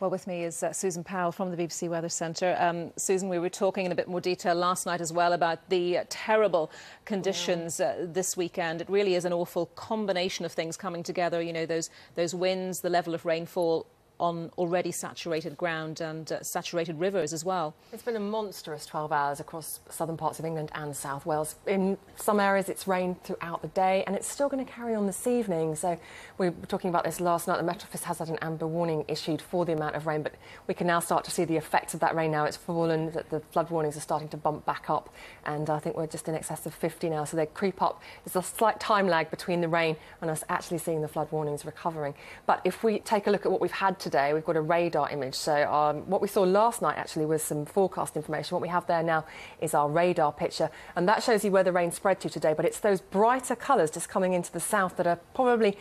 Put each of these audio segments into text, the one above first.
Well, with me is Susan Powell from the BBC Weather Centre. Susan, we were talking in a bit more detail last night as well about the terrible conditions this weekend. It really is an awful combination of things coming together. You know, those winds, the level of rainfall on already saturated ground and saturated rivers as well. It's been a monstrous 12 hours across southern parts of England and South Wales. In some areas it's rained throughout the day and it's still going to carry on this evening. So we were talking about this last night. The Met Office has had an amber warning issued for the amount of rain, but we can now start to see the effects of that rain now. It's fallen, the flood warnings are starting to bump back up, and I think we're just in excess of 50 now, so they creep up. There's a slight time lag between the rain and us actually seeing the flood warnings recovering. But if we take a look at what we've had today, we've got a radar image. So what we saw last night actually was some forecast information. What we have there now is our radar picture, and that shows you where the rain spread to today. But it's those brighter colours just coming into the south that are probably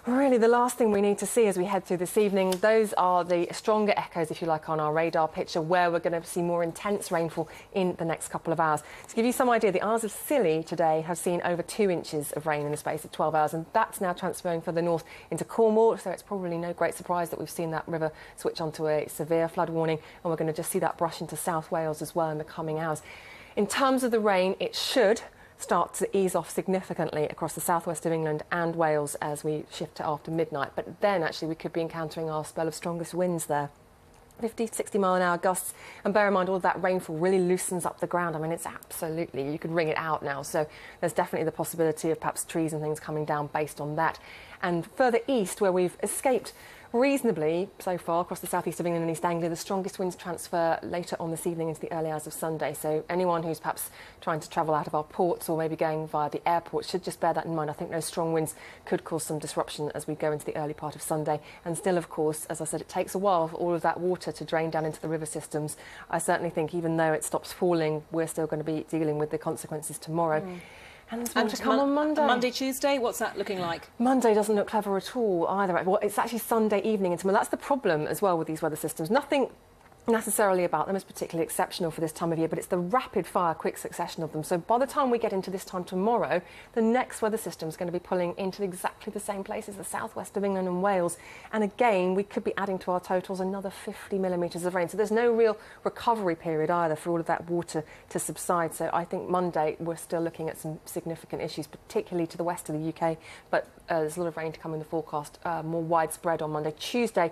really the last thing we need to see as we head through this evening. Those are the stronger echoes, if you like, on our radar picture, where we're going to see more intense rainfall in the next couple of hours. To give you some idea, the Isles of Scilly today have seen over 2 inches of rain in the space of 12 hours, and that's now transferring further north into Cornwall, so it's probably no great surprise that we've seen that river switch onto a severe flood warning, and we're going to just see that brush into South Wales as well in the coming hours. In terms of the rain, it should start to ease off significantly across the southwest of England and Wales as we shift to after midnight. But then actually we could be encountering our spell of strongest winds there. 50, 60 mile an hour gusts, and bear in mind all of that rainfall really loosens up the ground. I mean, it's absolutely, you could wring it out now, so there's definitely the possibility of perhaps trees and things coming down based on that. And further east, where we've escaped reasonably so far across the southeast of England and East Anglia, the strongest winds transfer later on this evening into the early hours of Sunday. So anyone who's perhaps trying to travel out of our ports or maybe going via the airport should just bear that in mind. I think those strong winds could cause some disruption as we go into the early part of Sunday. And still, of course, as I said, it takes a while for all of that water to drain down into the river systems. I certainly think even though it stops falling, we're still going to be dealing with the consequences tomorrow. And there's more to come on Monday. Monday, Tuesday, what's that looking like? Monday doesn't look clever at all either. Well, it's actually Sunday evening into Monday. That's the problem as well with these weather systems. Nothing necessarily about them is particularly exceptional for this time of year, but it's the rapid-fire, quick succession of them. So by the time we get into this time tomorrow, the next weather system is going to be pulling into exactly the same places, the southwest of England and Wales. And again, we could be adding to our totals another 50 millimetres of rain. So there's no real recovery period either for all of that water to subside. So I think Monday we're still looking at some significant issues, particularly to the west of the UK. But there's a lot of rain to come in the forecast, more widespread on Monday. Tuesday,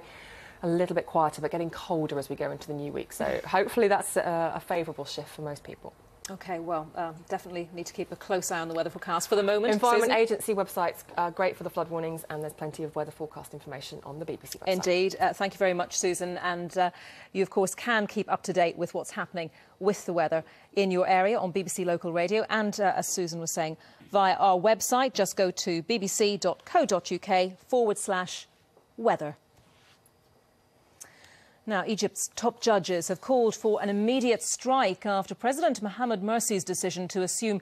a little bit quieter, but getting colder as we go into the new week. So hopefully that's a favourable shift for most people. OK, well, definitely need to keep a close eye on the weather forecast for the moment. Environment Agency websites are great for the flood warnings, and there's plenty of weather forecast information on the BBC website. Indeed. Thank you very much, Susan. And you, of course, can keep up to date with what's happening with the weather in your area on BBC Local Radio. And as Susan was saying, via our website, just go to bbc.co.uk/weather. Now, Egypt's top judges have called for an immediate strike after President Mohamed Morsi's decision to assume